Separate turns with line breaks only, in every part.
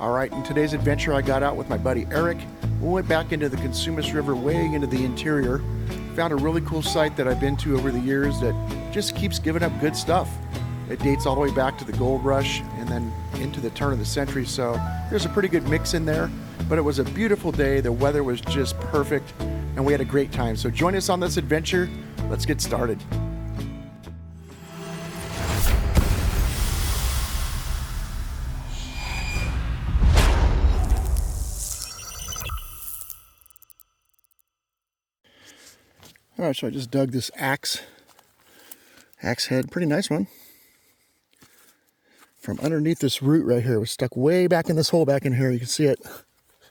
All right, in today's adventure, I got out with my buddy Eric. We went back into the Consumas River, way into the interior. Found a really cool site that I've been to over the years that just keeps giving up good stuff. It dates all the way back to the gold rush and then into the turn of the century, so there's a pretty good mix in there. But it was a beautiful day, the weather was just perfect, and we had a great time. So join us on this adventure. Let's get started. All right, so I just dug this axe head, pretty nice one. From underneath this root right here, it was stuck way back in this hole back in here. You can see it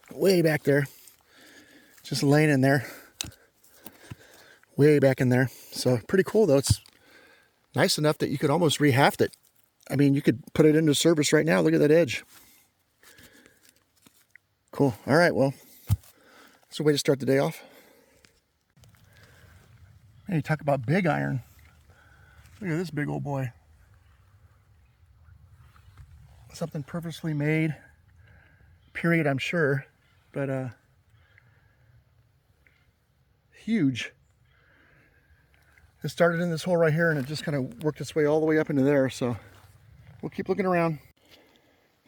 way back there, just laying in there, way back in there. So pretty cool though. It's nice enough that you could almost rehaft it. I mean, you could put it into service right now. Look at that edge. Cool. All right, well, that's a way to start the day off. Hey, talk about big iron. Look at this big old boy. Something purposely made, period, I'm sure, but huge. It started in this hole right here and it just kind of worked its way all the way up into there, so we'll keep looking around.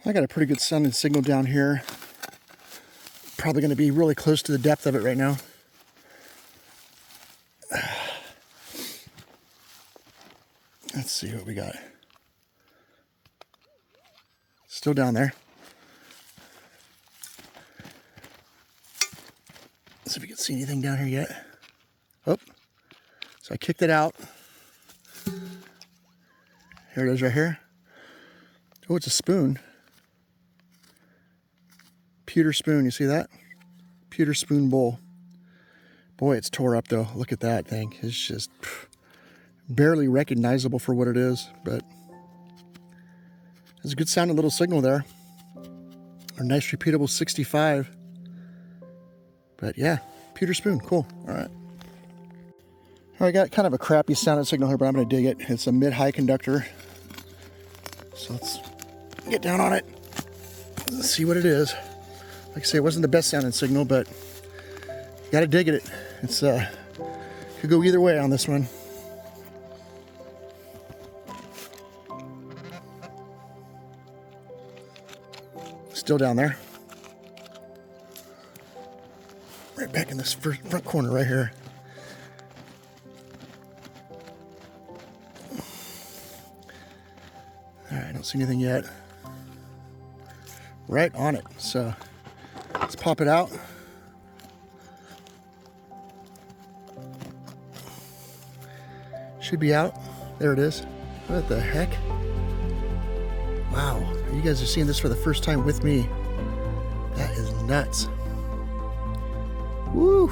I got a pretty good sounding signal down here. Probably going to be really close to the depth of it right now. Let's see what we got. Still down there. Let's see if we can see anything down here yet. Oh, so I kicked it out. Here it is right here. Oh, it's a spoon. Pewter spoon, you see that? Pewter spoon bowl. Boy, it's tore up though. Look at that thing. It's just barely recognizable for what it is, but there's a good sounding little signal there. A nice repeatable 65. But yeah, pewter spoon, cool. All right. I got kind of a crappy sounding signal here, but I'm gonna dig it. It's a mid-high conductor. So let's get down on it. Let's see what it is. Like I say, it wasn't the best sounding signal, but you gotta dig it. It's could go either way on this one. Still down there. Right back in this front corner right here. All right, I don't see anything yet. Right on it. So let's pop it out. Should be out. There it is. What the heck? Wow, you guys are seeing this for the first time with me. That is nuts. Woo!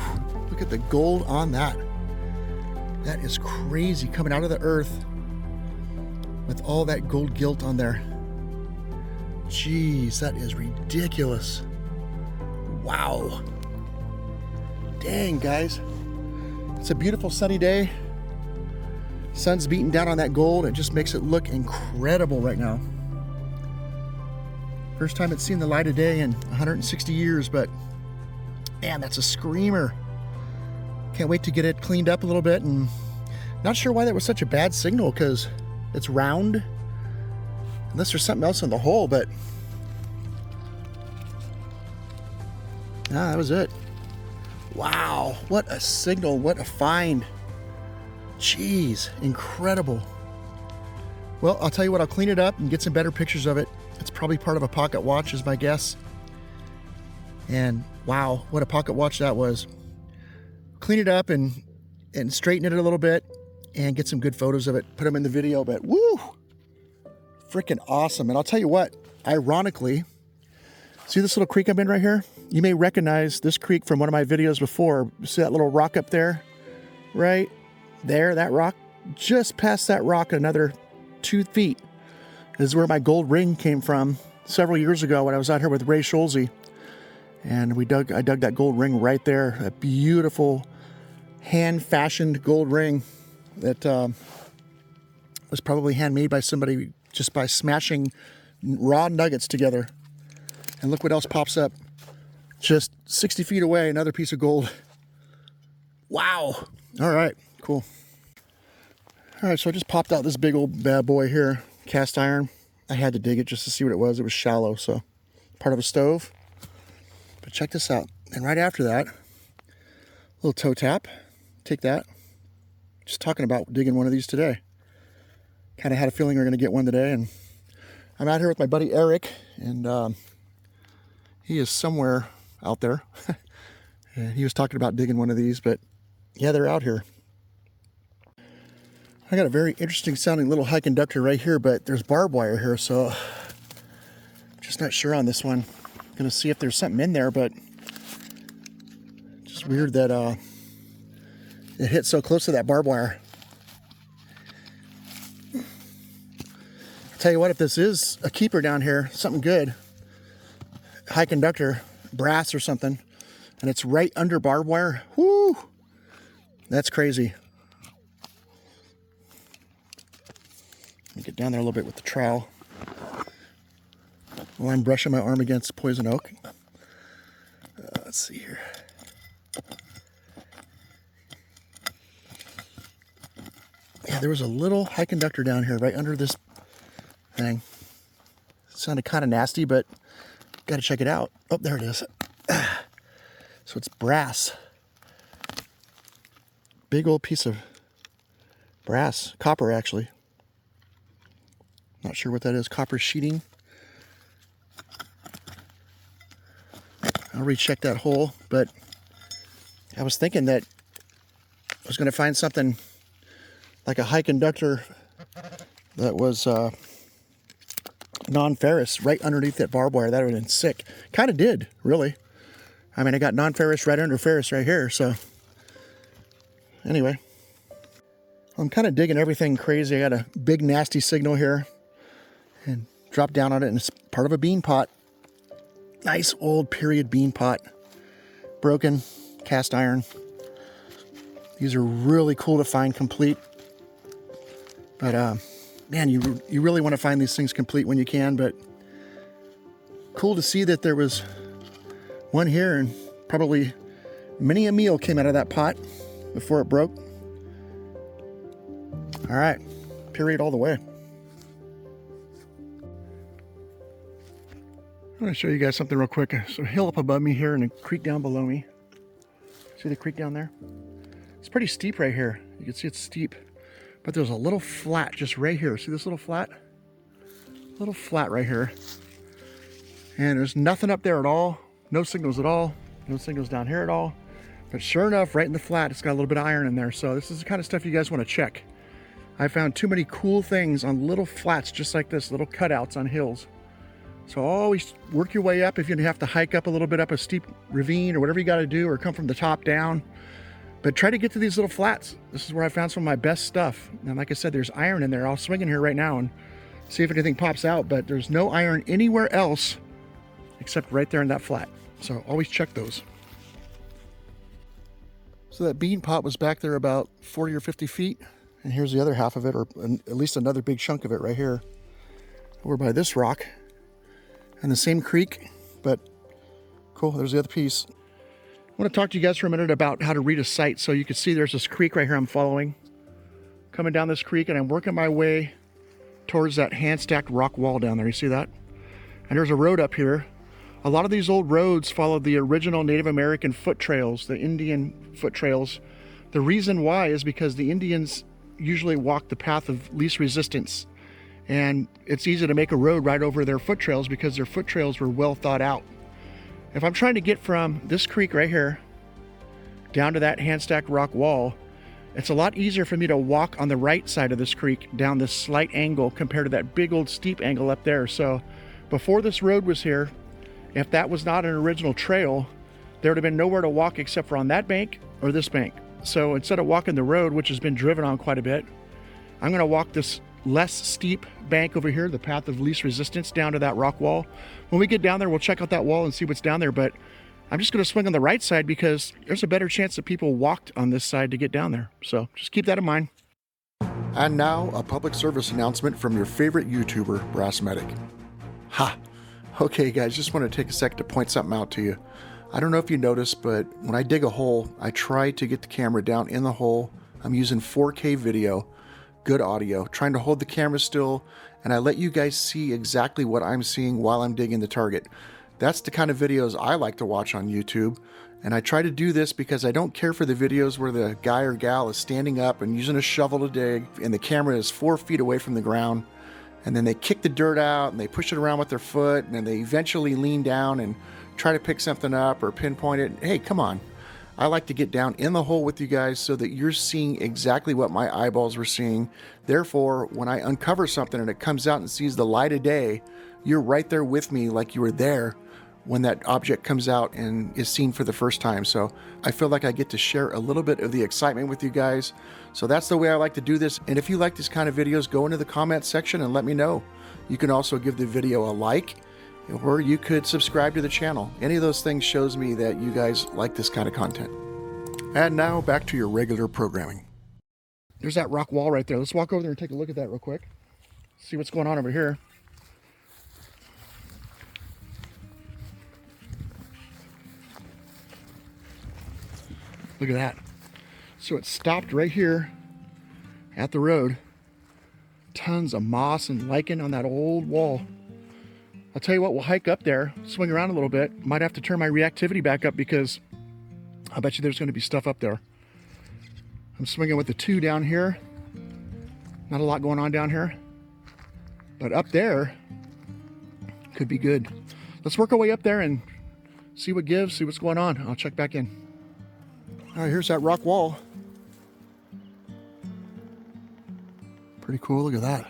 Look at the gold on that. That is crazy, coming out of the earth with all that gold gilt on there. Jeez, that is ridiculous. Wow. Dang, guys. It's a beautiful sunny day. Sun's beating down on that gold. It just makes it look incredible right now. First time it's seen the light of day in 160 years, but man, that's a screamer. Can't wait to get it cleaned up a little bit, and not sure why that was such a bad signal, because it's round, unless there's something else in the hole, but that was it. Wow, what a signal, what a find. Jeez, incredible. Well, I'll tell you what, I'll clean it up and get some better pictures of it. It's probably part of a pocket watch is my guess. And wow, what a pocket watch that was. Clean it up and straighten it a little bit and get some good photos of it. Put them in the video, but woo! Freaking awesome. And I'll tell you what, ironically, see this little creek I'm in right here? You may recognize this creek from one of my videos before. See that little rock up there? Right there, that rock? Just past that rock, another 2 feet. This is where my gold ring came from several years ago when I was out here with Ray Schulze. And I dug that gold ring right there. A beautiful hand-fashioned gold ring that was probably handmade by somebody just by smashing raw nuggets together. And look what else pops up. Just 60 feet away, another piece of gold. Wow. All right, cool. All right, so I just popped out this big old bad boy here, cast iron. I had to dig it just to see what it was. It was shallow, so part of a stove. But check this out. And right after that, little toe tap. Take that. Just talking about digging one of these today. Kind of had a feeling we were going to get one today. And I'm out here with my buddy Eric. And he is somewhere out there. And he was talking about digging one of these. But yeah, they're out here. I got a very interesting sounding little high conductor right here. But there's barbed wire here. So just not sure on this one. Going to see if there's something in there. But just weird that it hit so close to that barbed wire. I'll tell you what, if this is a keeper down here, something good, high conductor, brass or something, and it's right under barbed wire, whoo, that's crazy. Let me get down there a little bit with the trowel while I'm brushing my arm against poison oak. Let's see here. Yeah, there was a little high conductor down here right under this thing. It sounded kind of nasty, but got to check it out. Oh, there it is. So it's brass. Big old piece of brass. Copper, actually. Not sure what that is. Copper sheeting. I'll recheck that hole, but I was thinking that I was going to find something like a high conductor that was non-ferrous right underneath that barbed wire. That would have been sick. Kind of did, really. I mean, I got non-ferrous right under ferrous right here, so anyway. I'm kind of digging everything crazy. I got a big nasty signal here and drop down on it, and it's part of a bean pot. Nice old period bean pot. Broken, cast iron. These are really cool to find complete. But, man, you really want to find these things complete when you can. But cool to see that there was one here, and probably many a meal came out of that pot before it broke. All right, period all the way. I'm going to show you guys something real quick. So a hill up above me here and a creek down below me. See the creek down there? It's pretty steep right here. You can see it's steep. But there's a little flat just right here. See this little flat? Little flat right here. And there's nothing up there at all. No signals at all. No signals down here at all. But sure enough, right in the flat, it's got a little bit of iron in there. So this is the kind of stuff you guys want to check. I found too many cool things on little flats just like this, little cutouts on hills. So always work your way up if you have to hike up a little bit up a steep ravine or whatever you got to do, or come from the top down. But try to get to these little flats. This is where I found some of my best stuff. And like I said, there's iron in there. I'll swing in here right now and see if anything pops out, but there's no iron anywhere else except right there in that flat. So always check those. So that bean pot was back there about 40 or 50 feet. And here's the other half of it, or at least another big chunk of it right here. Over by this rock. And the same creek, but cool, there's the other piece. I want to talk to you guys for a minute about how to read a site. So you can see there's this creek right here I'm following. Coming down this creek, and I'm working my way towards that hand-stacked rock wall down there. You see that? And there's a road up here. A lot of these old roads follow the original Native American foot trails, the Indian foot trails. The reason why is because the Indians usually walk the path of least resistance. And it's easy to make a road right over their foot trails because their foot trails were well thought out. If I'm trying to get from this creek right here down to that hand-stacked rock wall, it's a lot easier for me to walk on the right side of this creek down this slight angle compared to that big old steep angle up there. So before this road was here, if that was not an original trail, there would have been nowhere to walk except for on that bank or this bank. So instead of walking the road, which has been driven on quite a bit, I'm going to walk this less steep bank over here, the path of least resistance, down to that rock wall. When we get down there, we'll check out that wall and see what's down there, but I'm just going to swing on the right side because there's a better chance that people walked on this side to get down there. So just keep that in mind. And now a public service announcement from your favorite YouTuber, Brass Medic. Ha! Okay guys, just want to take a second to point something out to you. I don't know if you noticed, but when I dig a hole, I try to get the camera down in the hole. I'm using 4K video, good audio, trying to hold the camera still, and I let you guys see exactly what I'm seeing while I'm digging the target. That's the kind of videos I like to watch on YouTube, and I try to do this because I don't care for the videos where the guy or gal is standing up and using a shovel to dig, and the camera is 4 feet away from the ground, and then they kick the dirt out and they push it around with their foot, and then they eventually lean down and try to pick something up or pinpoint it. Hey, come on. I like to get down in the hole with you guys so that you're seeing exactly what my eyeballs were seeing. Therefore, when I uncover something and it comes out and sees the light of day, you're right there with me like you were there when that object comes out and is seen for the first time. So I feel like I get to share a little bit of the excitement with you guys. So that's the way I like to do this. And if you like these kind of videos, go into the comments section and let me know. You can also give the video a like, or you could subscribe to the channel. Any of those things shows me that you guys like this kind of content. And now back to your regular programming. There's that rock wall right there. Let's walk over there and take a look at that real quick. See what's going on over here. Look at that. So it stopped right here at the road. Tons of moss and lichen on that old wall. I'll tell you what, we'll hike up there, swing around a little bit. Might have to turn my reactivity back up because I bet you there's going to be stuff up there. I'm swinging with the 2 down here. Not a lot going on down here. But up there could be good. Let's work our way up there and see what gives, see what's going on. I'll check back in. All right, here's that rock wall. Pretty cool, look at that.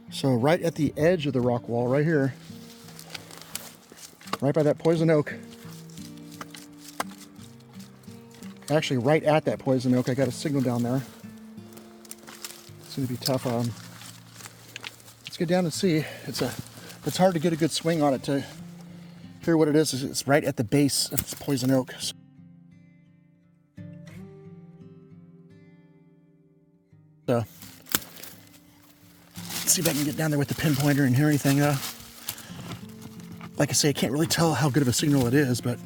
So right at the edge of the rock wall, right here, right by that poison oak. Actually, right at that poison oak, I got a signal down there. It's gonna be tough. Let's get down and see. It's hard to get a good swing on it to hear what it is. It's right at the base of this poison oak. So, let's see if I can get down there with the pinpointer and hear anything. Like I say, I can't really tell how good of a signal it is, but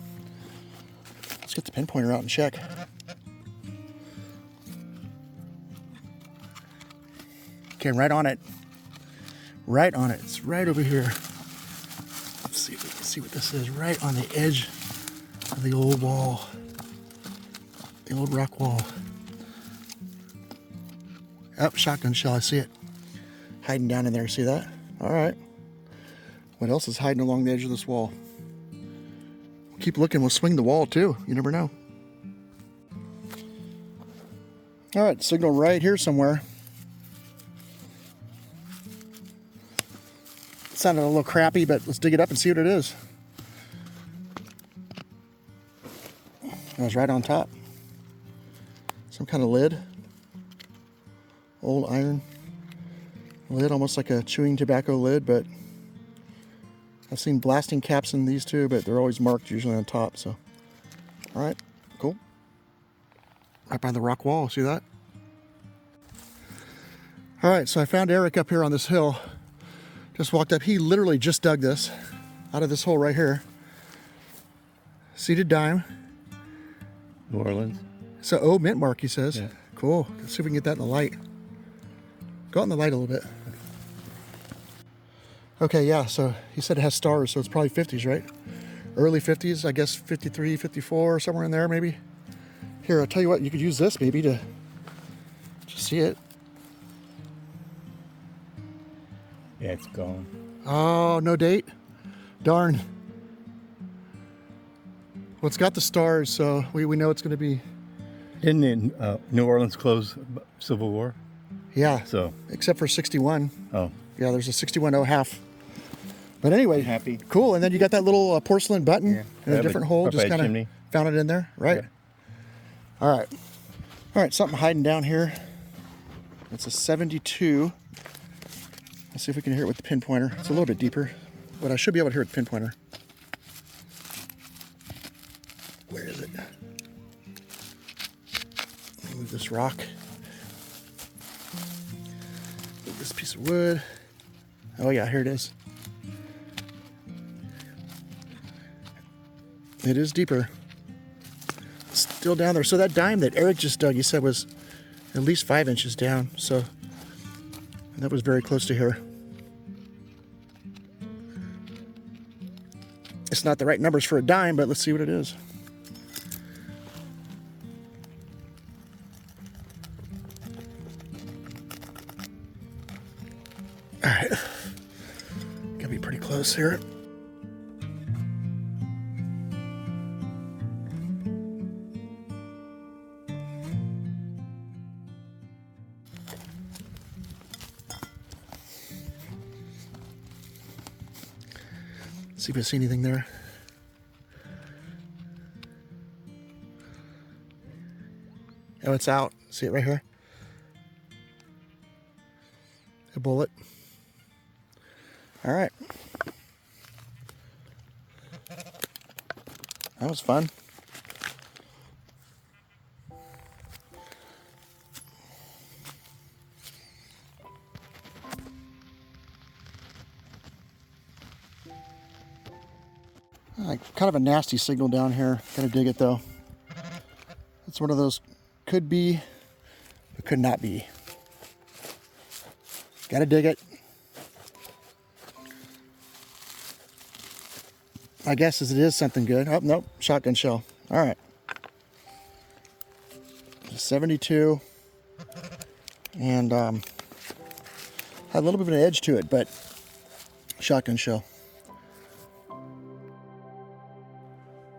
let's get the pinpointer out and check. Okay, right on it. Right on it. It's right over here. Let's see if we can see what this is. Right on the edge of the old wall. The old rock wall. Oh, shotgun shell, I see it. Hiding down in there, see that? All right. What else is hiding along the edge of this wall? We'll keep looking, we'll swing the wall too. You never know. All right, signal right here somewhere. It sounded a little crappy, but let's dig it up and see what it is. It was right on top. Some kind of lid. Old iron lid, almost like a chewing tobacco lid, but I've seen blasting caps in these too, but they're always marked usually on top. So, all right, cool. Right by the rock wall, see that? All right, so I found Eric up here on this hill. Just walked up. He literally just dug this out of this hole right here. Seated dime.
New Orleans.
So, oh, mint mark, he says.
Yeah.
Cool. Let's see if we can get that in the light. Go out in the light a little bit. Okay, yeah, so he said it has stars, so it's probably 50s, right? Early 50s, I guess 53, 54, somewhere in there maybe. Here, I'll tell you what, you could use this maybe to see it.
Yeah, it's gone.
Oh, no date? Darn. Well, it's got the stars, so we know it's going to be...
Didn't New Orleans close Civil War?
Yeah,
So,
except for 61.
oh,
Yeah, there's a 61 half. But anyway,
happy.
cool. And then you got that little porcelain button
Yeah.
in a different hole.
Up
Just
by a
kind
chimney.
of found it in there, right?
Yeah.
All right. All right, something hiding down here. It's a 72. Let's see if we can hear it with the pinpointer. It's a little bit deeper, but I should be able to hear it with the pinpointer. Where is it? Let me move this rock. Move this piece of wood. Oh yeah, here it is. It is deeper. Still down there. So that dime that Eric just dug, he said was at least 5 inches down. So that was very close to here. It's not the right numbers for a dime, but let's see what it is. All right. Gotta be pretty close here. See if I see anything there. Oh, it's out. See it right here? A bullet. All right. That was fun. Kind of a nasty signal down here. Gotta dig it though. It's one of those could be, but could not be. Gotta dig it. My guess is it is something good. Oh, nope, shotgun shell. All right. 72. And had a little bit of an edge to it, but shotgun shell.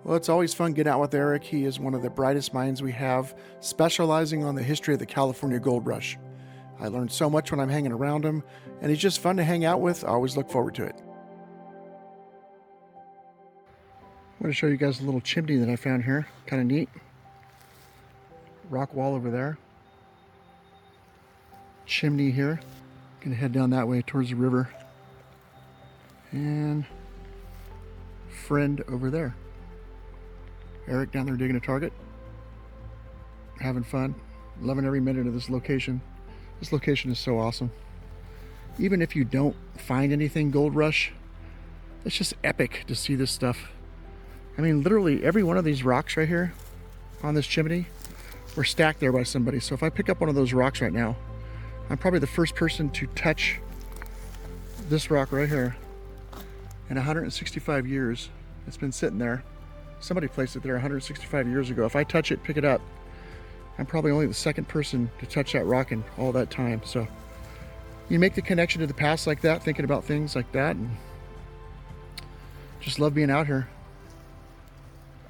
Well, it's always fun getting out with Eric. He is one of the brightest minds we have, specializing on the history of the California gold rush. I learned so much when I'm hanging around him, and he's just fun to hang out with. I always look forward to it. I want to show you guys a little chimney that I found here. Kind of neat. Rock wall over there. Chimney here. Gonna head down that way towards the river. And friend over there. Eric down there digging a target. Having fun. Loving every minute of this location. This location is so awesome. Even if you don't find anything gold rush, it's just epic to see this stuff. I mean, literally every one of these rocks right here on this chimney were stacked there by somebody. So if I pick up one of those rocks right now, I'm probably the first person to touch this rock right here in 165 years. It's been sitting there. Somebody placed it there 165 years ago. If I touch it, pick it up, I'm probably only the second person to touch that rock in all that time. So you make the connection to the past like that, thinking about things like that, and just love being out here.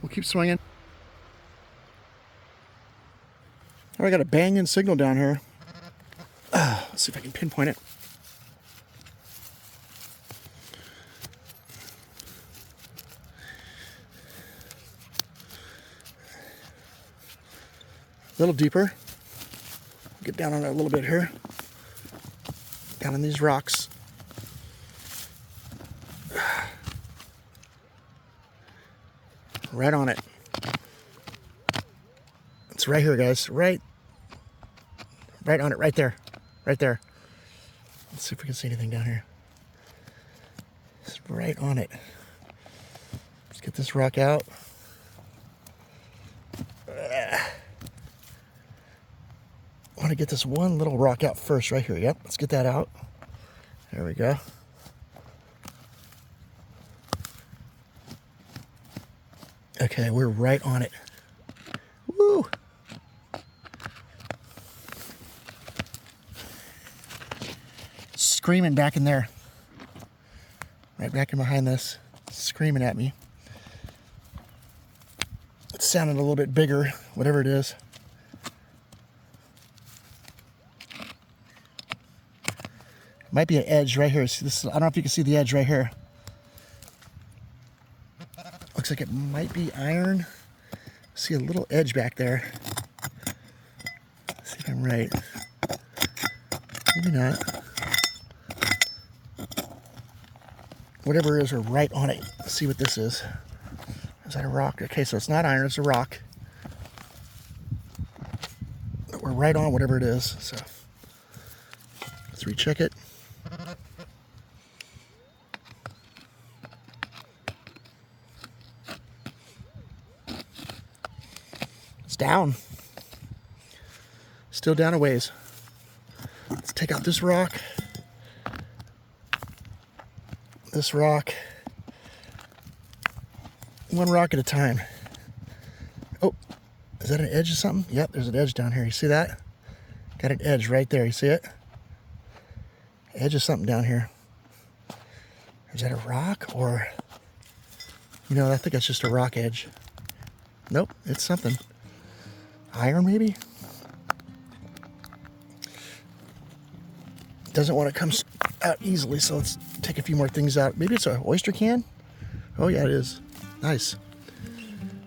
We'll keep swinging. Oh, I got a banging signal down here. Let's see if I can pinpoint it. A little deeper. Get down on it a little bit here. Down in these rocks. Right on it. It's right here, guys. Right on it. Right there. Right there. Let's see if we can see anything down here. It's right on it. Let's get this rock out. I want to get this one little rock out first right here. Yep, let's get that out. There we go. Okay, we're right on it. Woo! Screaming back in there. Right back in behind this. Screaming at me. It sounded a little bit bigger, whatever it is. Might be an edge right here. See this? I don't know if you can see the edge right here. Looks like it might be iron. See a little edge back there. Let's see if I'm right. Maybe not. Whatever it is, we're right on it. Let's see what this is. Is that a rock? Okay, so it's not iron, it's a rock. But we're right on whatever it is. So let's recheck it. down. Still down a ways. Let's take out this rock. This rock. One rock at a time. Oh, is that an edge of something? Yep, there's an edge down here. You see that? Got an edge right there. You see it? Edge of something down here. Is that a rock or... You know, I think that's just a rock edge. Nope, it's something. Iron, maybe? Doesn't want to come out easily, so let's take a few more things out. Maybe it's an oyster can? Oh, yeah, it is. Nice.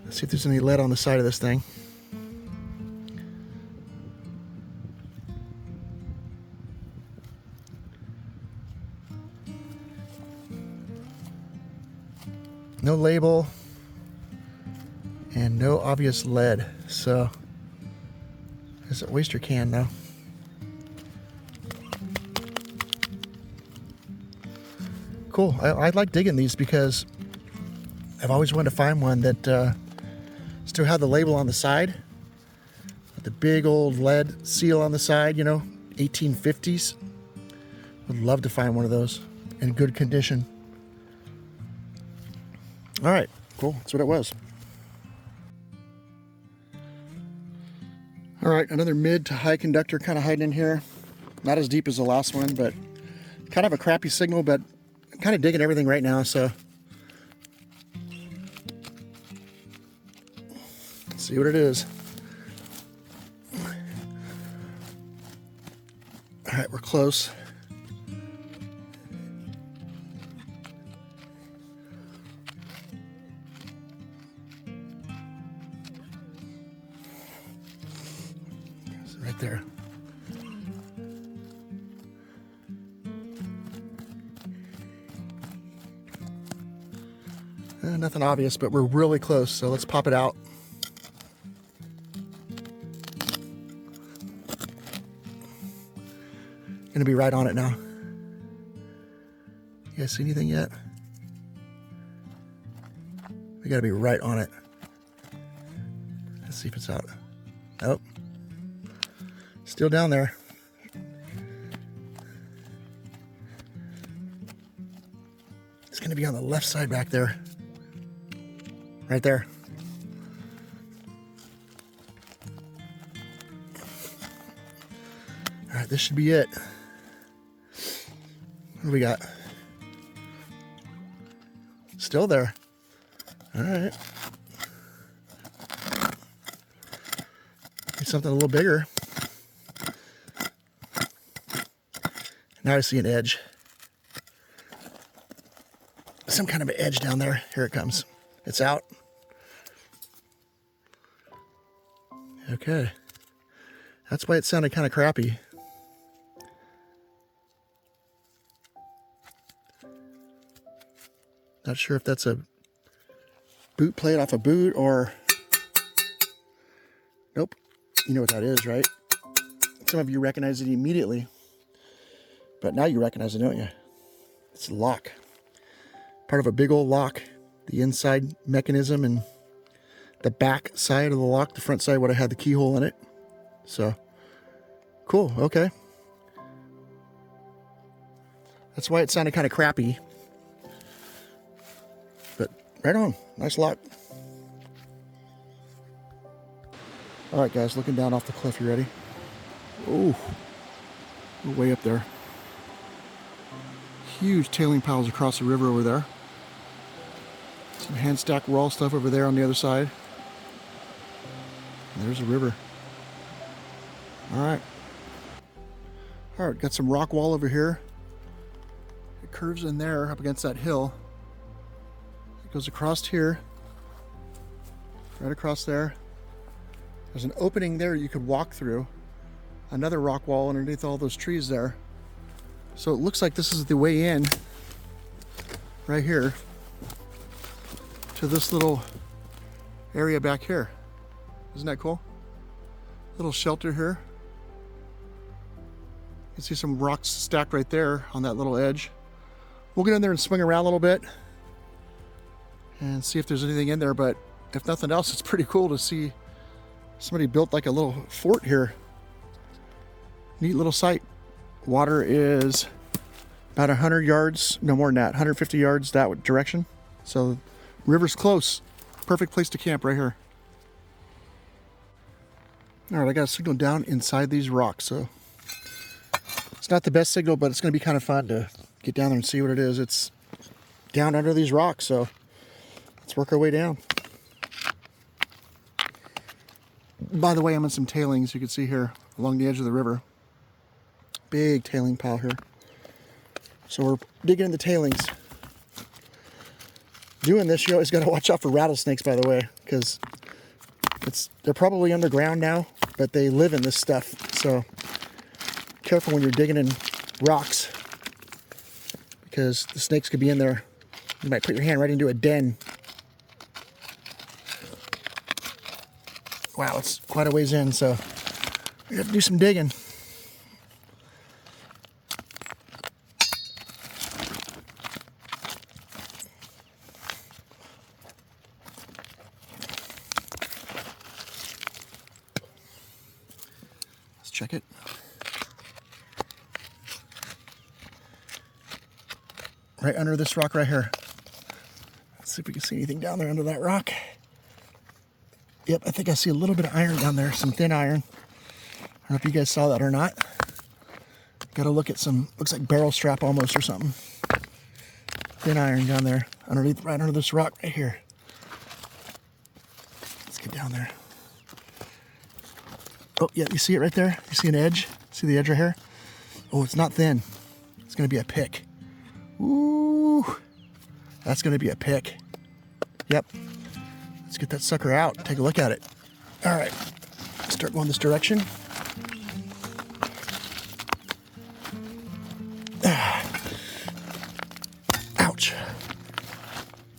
Let's see if there's any lead on the side of this thing. No label and no obvious lead. So it's an oyster can though. Cool. I like digging these because I've always wanted to find one that still had the label on the side, with the big old lead seal on the side, you know, 1850's. Would love to find one of those in good condition. All right, cool. That's what it was. All right, another mid to high conductor kind of hiding in here. Not as deep as the last one, but kind of a crappy signal, but I'm kind of digging everything right now, so. Let's see what it is. All right, we're close. Right there. Nothing obvious, but we're really close, so let's pop it out. Gonna be right on it now. You guys see anything yet? We gotta be right on it. Let's see if it's out. Nope. Still down there. It's going to be on the left side back there. Right there. All right, this should be it. What do we got? Still there. All right. Need something a little bigger. Now I see an edge. Some kind of an edge down there. Here it comes. It's out. Okay. That's why it sounded kind of crappy. Not sure if that's a boot plate off a boot or... Nope. You know what that is, right? Some of you recognize it immediately. But now you recognize it, don't you? It's a lock. Part of a big old lock. The inside mechanism and the back side of the lock. The front side would have had the keyhole in it. So, cool. Okay. That's why it sounded kind of crappy. But right on. Nice lock. All right, guys. Looking down off the cliff. You ready? Ooh. We're way up there. Huge tailing piles across the river over there. Some hand stacked wall stuff over there on the other side. And there's a river. Alright. Alright, got some rock wall over here. It curves in there up against that hill. It goes across here. Right across there. There's an opening there you could walk through. Another rock wall underneath all those trees there. So it looks like this is the way in, right here, to this little area back here. Isn't that cool? Little shelter here. You can see some rocks stacked right there on that little edge. We'll get in there and swing around a little bit and see if there's anything in there, but if nothing else, it's pretty cool to see Somebody built like a little fort here. Neat little site. Water is about 100 yards, no more than that, 150 yards that direction. So river's close. Perfect place to camp right here. All right, I got a signal down inside these rocks. So it's not the best signal, but it's going to be kind of fun to get down there and see what it is. It's down under these rocks, so let's work our way down. By the way, I'm in some tailings, you can see here along the edge of the river. Big tailing pile here. So we're digging in the tailings. Doing this, you always got to watch out for rattlesnakes, by the way, because they're probably underground now, but they live in this stuff. So careful when you're digging in rocks, because the snakes could be in there. You might put your hand right into a den. Wow, it's quite a ways in, so we have to do some digging. Let's check it. Right under this rock right here. Let's see if we can see anything down there under that rock. Yep, I think I see a little bit of iron down there, some thin iron. I don't know if you guys saw that or not. Got to look at some, looks like barrel strap almost or something. Thin iron down there, underneath, right under this rock right here. Let's get down there. Oh, yeah, you see it right there? You see an edge? See the edge right here? Oh, it's not thin. It's going to be a pick. Ooh, that's going to be a pick. Yep. Let's get that sucker out. Take a look at it. All right. Start going this direction. Ouch.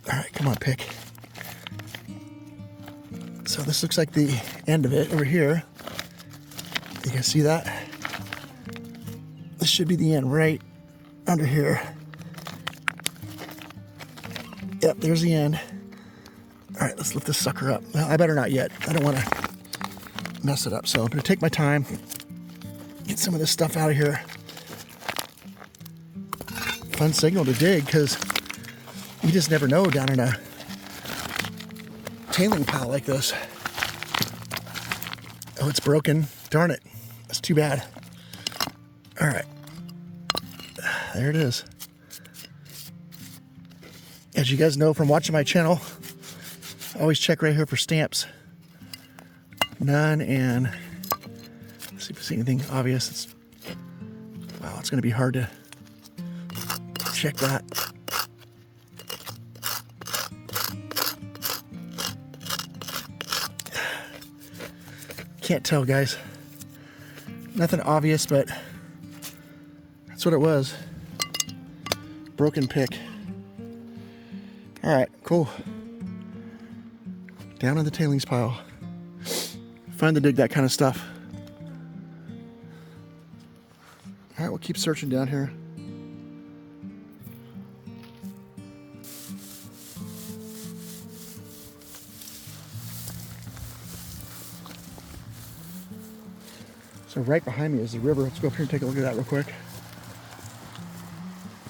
All right, come on, pick. So this looks like the end of it over here. You guys see that? This should be the end right under here. Yep, there's the end. All right, let's lift this sucker up. Well, I better not yet. I don't want to mess it up. So I'm going to take my time, get some of this stuff out of here. Fun signal to dig, because you just never know down in a tailing pile like this. Oh, it's broken. Darn it. That's too bad. All right. There it is. As you guys know from watching my channel, I always check right here for stamps. None, and let's see if we see anything obvious. Wow, it's going to be hard to check that. Can't tell, guys. Nothing obvious, but that's what it was. Broken pick. All right, cool. Down in the tailings pile. Fun to dig that kind of stuff. All right, we'll keep searching down here. So right behind me is the river. Let's go up here and take a look at that real quick.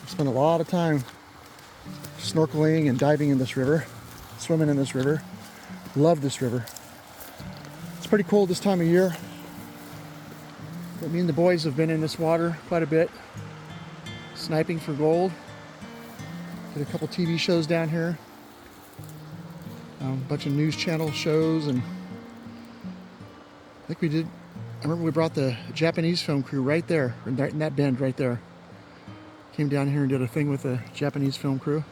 I spent a lot of time snorkeling and diving in this river, swimming in this river. Love this river. It's pretty cold this time of year. But me and the boys have been in this water quite a bit, sniping for gold. Did a couple TV shows down here, a bunch of news channel shows, and I think we did. I remember we brought the Japanese film crew right there, in that bend right there. Came down here and did a thing with the Japanese film crew.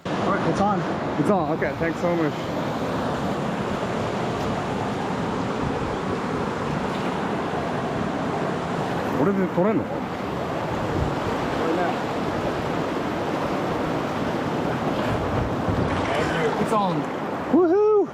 All right, it's on.
It's on. Okay, thanks so much. What is it for? It's on. Woohoo!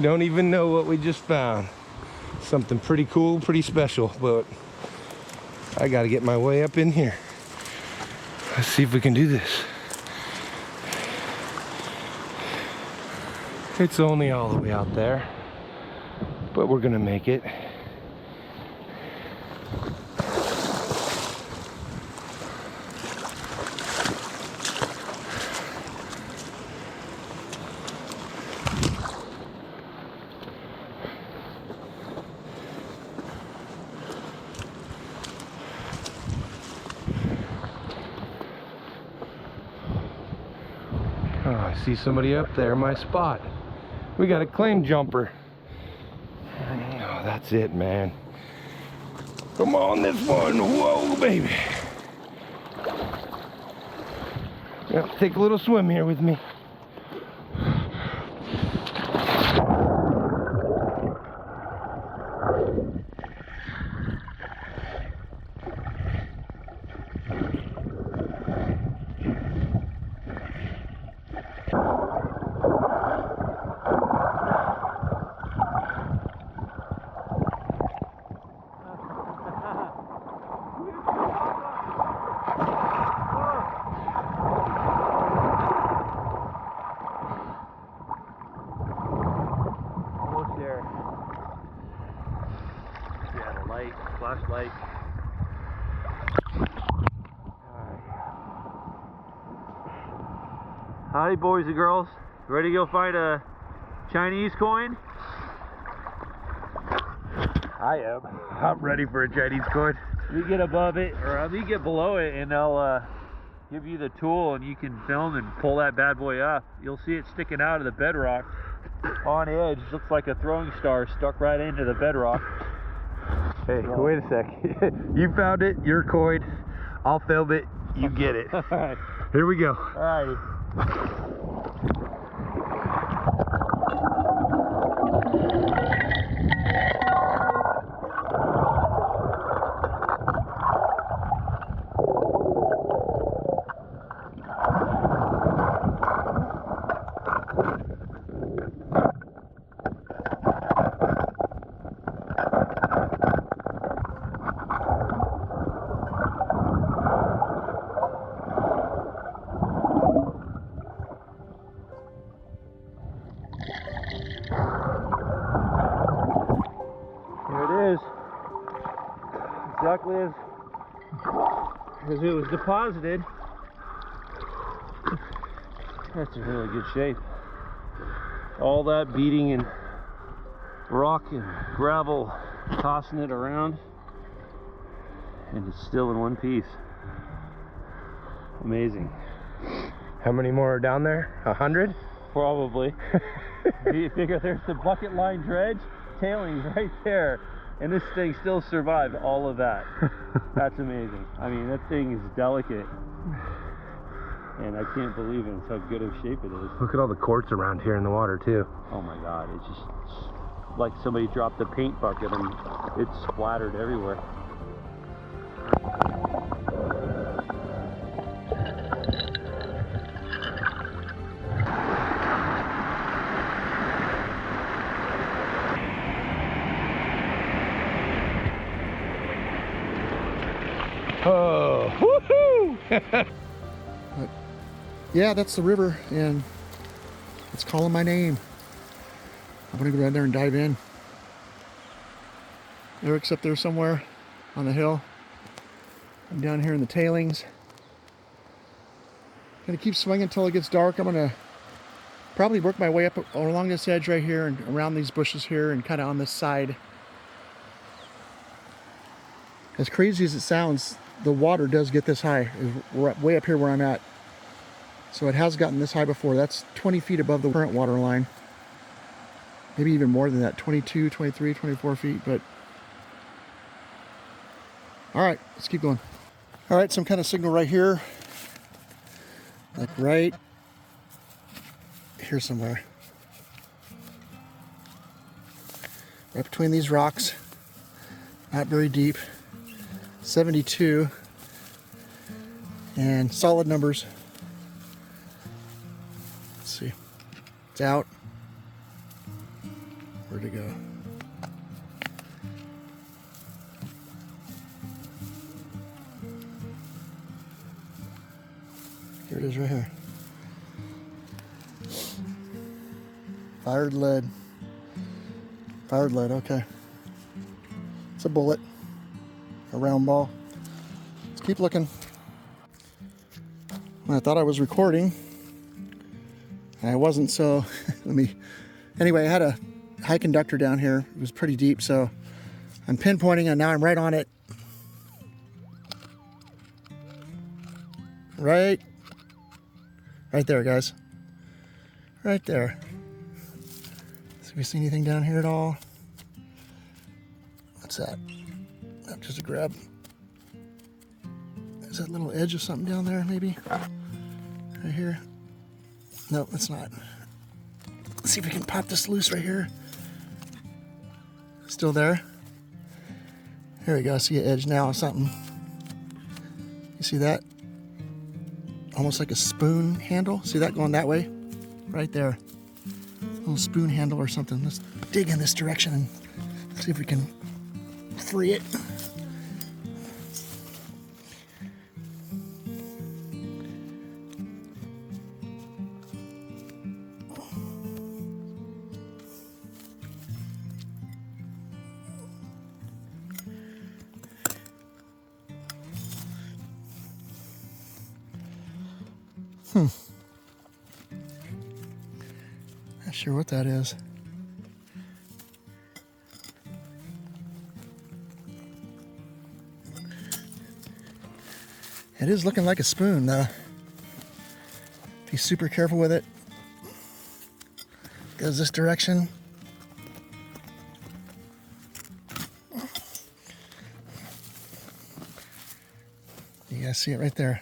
Don't even know what we just found. Something pretty cool, pretty special, but I gotta get my way up in here. Let's see if we can do this. It's only all the way out there, but we're gonna make it. Oh, I see somebody up there, my spot. We got a claim jumper. Oh, that's it, man. Come on, this one. Whoa, baby. Yep, take a little swim here with me. Flashlight. Howdy, boys and girls. Ready to go find a Chinese coin? I am. I'm ready for a Chinese coin. We get above it, or we get below it, and they'll give you the tool, and you can film and pull that bad boy up. You'll see it sticking out of the bedrock on edge. Looks like a throwing star stuck right into the bedrock. Hey, wait a sec. You found it, your coin. I'll film it, you get it. All right. Here we go. All right. Exactly as it was deposited. That's in really good shape. All that beating and rock and gravel, tossing it around, and it's still in one piece. Amazing. How many more are down there? 100?
Probably. You figure there's the bucket line dredge, tailings right there. And this thing still survived all of that. That's amazing. I mean, that thing is delicate. And I can't believe it. It's how good of shape it is.
Look at all the quartz around here in the water, too.
Oh my God. It's just like somebody dropped a paint bucket and it's splattered everywhere.
Oh, woohoo!
Yeah, that's the river, and it's calling my name. I'm gonna go down there and dive in. Eric's up there somewhere on the hill. I'm down here in the tailings. Gonna keep swinging until it gets dark. I'm gonna probably work my way up along this edge right here and around these bushes here and kind of on this side. As crazy as it sounds, the water does get this high. We're way up here where I'm at. So it has gotten this high before. That's 20 feet above the current water line. Maybe even more than that, 22, 23, 24 feet, but all right, let's keep going. All right, some kind of signal right here, like right here somewhere. Right between these rocks, not very deep. 72 and solid numbers. Let's see, it's out. Where'd it go? Here it is right here. Fired lead. Fired lead, okay. It's a bullet. A round ball. Let's keep looking. I thought I was recording. I wasn't, so let me... Anyway, I had a high conductor down here. It was pretty deep, so I'm pinpointing and now I'm right on it. Right there, guys. Right there. So we see anything down here at all? What's that? Oh, just a grab. Is that a little edge of something down there, maybe? Right here? No, it's not. Let's see if we can pop this loose right here. Still there? There we go. I see an edge now of something. You see that? Almost like a spoon handle. See that going that way? Right there. A little spoon handle or something. Let's dig in this direction and see if we can free it. Not sure what that is. It is looking like a spoon, though. Be super careful with it. Goes this direction. You guys see it right there.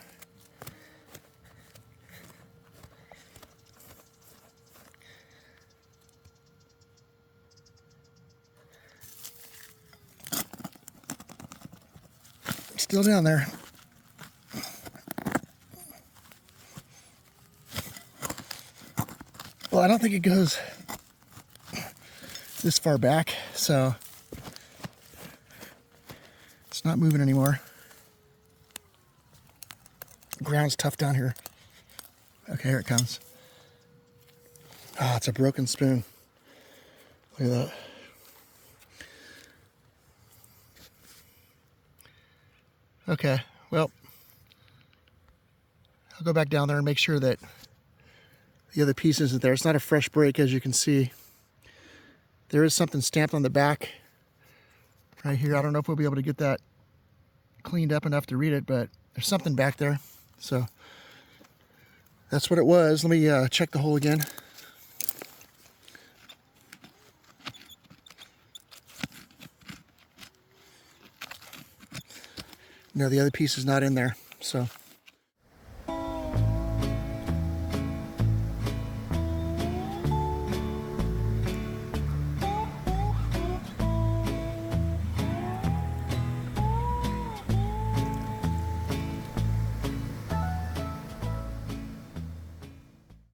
Still down there. Well, I don't think it goes this far back, so it's not moving anymore. The ground's tough down here. Okay, here it comes. Ah, it's a broken spoon. Look at that. Okay, well, I'll go back down there and make sure that the other piece isn't there. It's not a fresh break, as you can see. There is something stamped on the back right here. I don't know if we'll be able to get that cleaned up enough to read it, but there's something back there. So that's what it was. Let me check the hole again. No, the other piece is not in there. So